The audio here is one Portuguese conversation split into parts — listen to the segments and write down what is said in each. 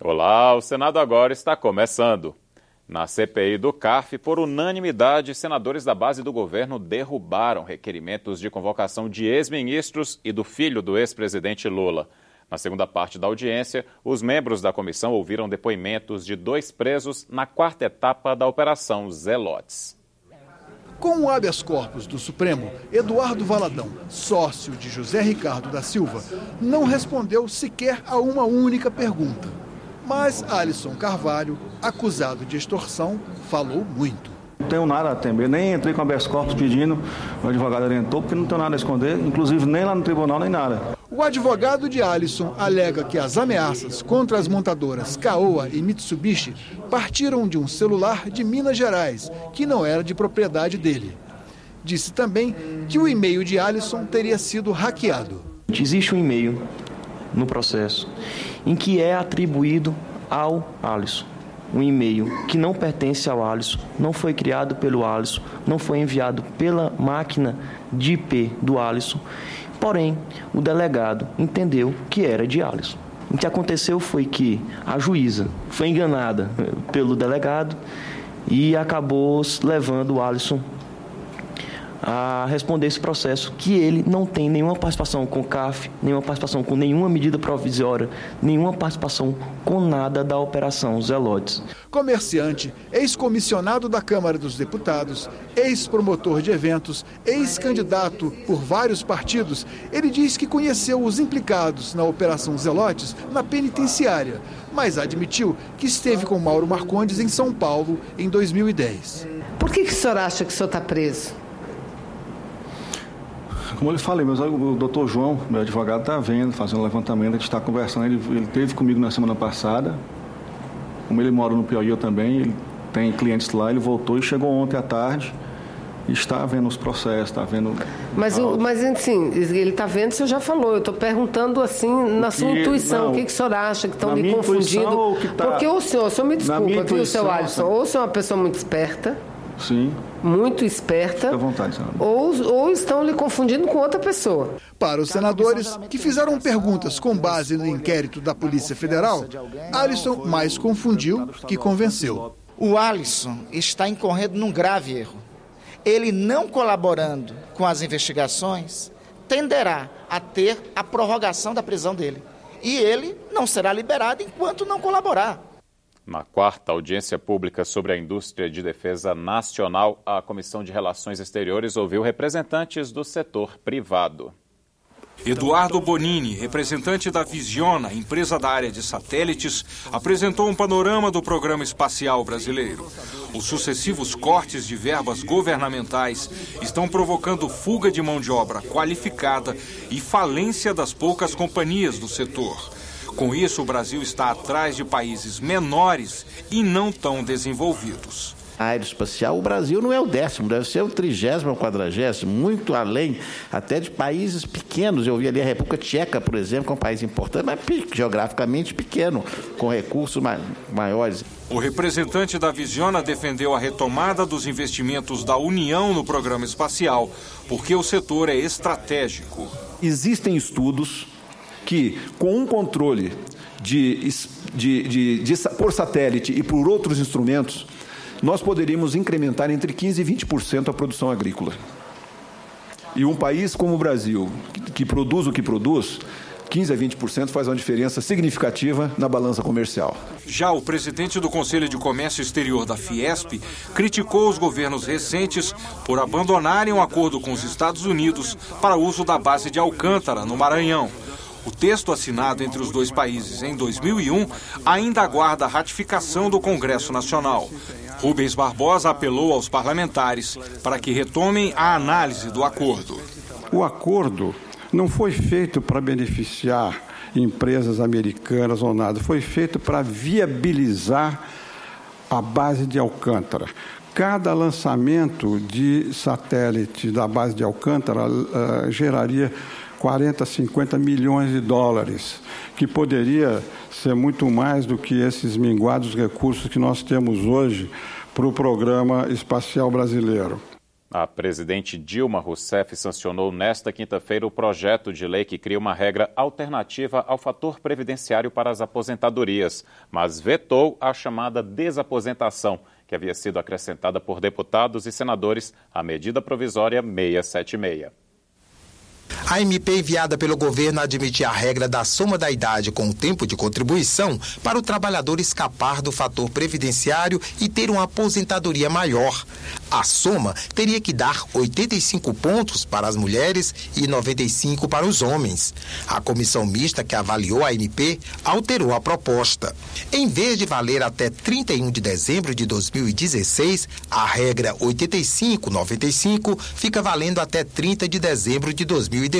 Olá, o Senado agora está começando. Na CPI do CARF, por unanimidade, senadores da base do governo derrubaram requerimentos de convocação de ex-ministros e do filho do ex-presidente Lula. Na segunda parte da audiência, os membros da comissão ouviram depoimentos de 2 presos na 4ª etapa da Operação Zelotes. Com o habeas corpus do Supremo, Eduardo Valadão, sócio de José Ricardo da Silva, não respondeu sequer a uma única pergunta. Mas Alisson Carvalho, acusado de extorsão, falou muito. Não tenho nada a temer, nem entrei com habeas corpus pedindo, o advogado orientou, porque não tenho nada a esconder, inclusive nem lá no tribunal, nem nada. O advogado de Alisson alega que as ameaças contra as montadoras Caoa e Mitsubishi partiram de um celular de Minas Gerais, que não era de propriedade dele. Disse também que o e-mail de Alisson teria sido hackeado. Existe um e-mail no processo em que é atribuído ao Alisson. Um e-mail que não pertence ao Alisson, não foi criado pelo Alisson, não foi enviado pela máquina de IP do Alisson, porém o delegado entendeu que era de Alisson. O que aconteceu foi que a juíza foi enganada pelo delegado e acabou levando o Alisson a responder esse processo, que ele não tem nenhuma participação com o CARF, nenhuma participação com nenhuma medida provisória, nenhuma participação com nada da Operação Zelotes. Comerciante, ex-comissionado da Câmara dos Deputados, ex-promotor de eventos, ex-candidato por vários partidos, ele diz que conheceu os implicados na Operação Zelotes na penitenciária, mas admitiu que esteve com Mauro Marcondes em São Paulo em 2010. Por que o senhor acha que o senhor está preso? Como eu lhe falei, o doutor João, meu advogado, está vendo, fazendo um levantamento, a gente está conversando, ele esteve comigo na semana passada, como ele mora no Piauí, eu também, ele tem clientes lá, ele voltou e chegou ontem à tarde e está vendo os processos, está vendo... Mas assim, ele está vendo, o senhor já falou, eu estou perguntando assim, na sua intuição, o que o senhor acha, que estão lhe confundindo? Porque o senhor me desculpa, viu, seu Alisson, ou o senhor é uma pessoa muito esperta, sim, muito esperta, fica à vontade, ou estão lhe confundindo com outra pessoa. Para os senadores que fizeram perguntas com base no inquérito da Polícia Federal, Alisson mais confundiu que convenceu. O Alisson está incorrendo num grave erro. Ele não colaborando com as investigações tenderá a ter a prorrogação da prisão dele. E ele não será liberado enquanto não colaborar. Na 4ª audiência pública sobre a indústria de defesa nacional, a Comissão de Relações Exteriores ouviu representantes do setor privado. Eduardo Bonini, representante da Visiona, empresa da área de satélites, apresentou um panorama do programa espacial brasileiro. Os sucessivos cortes de verbas governamentais estão provocando fuga de mão de obra qualificada e falência das poucas companhias do setor. Com isso, o Brasil está atrás de países menores e não tão desenvolvidos. A aeroespacial, o Brasil não é o 10º, deve ser o 30º ou 40º, muito além até de países pequenos. Eu vi ali a República Tcheca, por exemplo, que é um país importante, mas geograficamente pequeno, com recursos maiores. O representante da Visiona defendeu a retomada dos investimentos da União no programa espacial, porque o setor é estratégico. Existem estudos que, com um controle por satélite e por outros instrumentos, nós poderíamos incrementar entre 15% e 20% a produção agrícola. E um país como o Brasil, que produz o que produz, 15% a 20% faz uma diferença significativa na balança comercial. Já o presidente do Conselho de Comércio Exterior da Fiesp criticou os governos recentes por abandonarem um acordo com os Estados Unidos para uso da base de Alcântara, no Maranhão. O texto assinado entre os dois países em 2001 ainda aguarda a ratificação do Congresso Nacional. Rubens Barbosa apelou aos parlamentares para que retomem a análise do acordo. O acordo não foi feito para beneficiar empresas americanas ou nada, foi feito para viabilizar a base de Alcântara. Cada lançamento de satélite da base de Alcântara geraria 40, 50 milhões de dólares, que poderia ser muito mais do que esses minguados recursos que nós temos hoje para o programa espacial brasileiro. A presidente Dilma Rousseff sancionou nesta quinta-feira o projeto de lei que cria uma regra alternativa ao fator previdenciário para as aposentadorias, mas vetou a chamada desaposentação, que havia sido acrescentada por deputados e senadores à medida provisória 676. A MP enviada pelo governo admite a regra da soma da idade com o tempo de contribuição para o trabalhador escapar do fator previdenciário e ter uma aposentadoria maior. A soma teria que dar 85 pontos para as mulheres e 95 para os homens. A comissão mista que avaliou a MP alterou a proposta. Em vez de valer até 31 de dezembro de 2016, a regra 85-95 fica valendo até 30 de dezembro de 2018.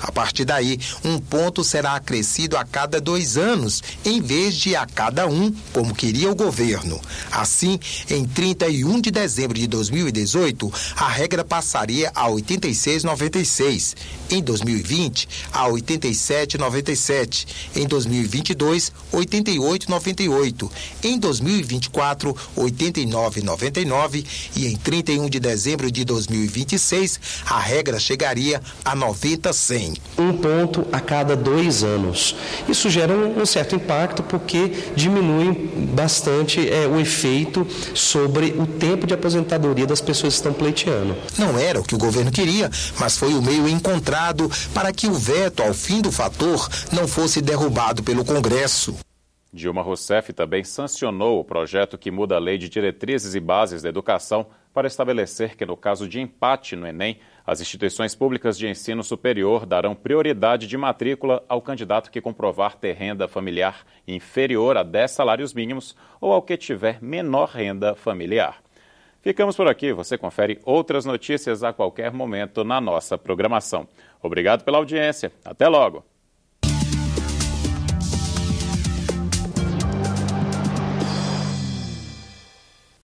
A partir daí, um ponto será acrescido a cada 2 anos, em vez de a cada 1, como queria o governo. Assim, em 31 de dezembro de 2018, a regra passaria a 86,96. Em 2020, a 87,97. Em 2022, 88,98. Em 2024, 89,99. E em 31 de dezembro de 2026, a regra chegaria a 90-100. Um ponto a cada 2 anos. Isso gera um certo impacto porque diminui bastante o efeito sobre o tempo de aposentadoria das pessoas que estão pleiteando. Não era o que o governo queria, mas foi o meio encontrado para que o veto ao fim do fator não fosse derrubado pelo Congresso. Dilma Rousseff também sancionou o projeto que muda a Lei de Diretrizes e Bases da Educação para estabelecer que, no caso de empate no Enem, as instituições públicas de ensino superior darão prioridade de matrícula ao candidato que comprovar ter renda familiar inferior a 10 salários mínimos ou ao que tiver menor renda familiar. Ficamos por aqui. Você confere outras notícias a qualquer momento na nossa programação. Obrigado pela audiência. Até logo.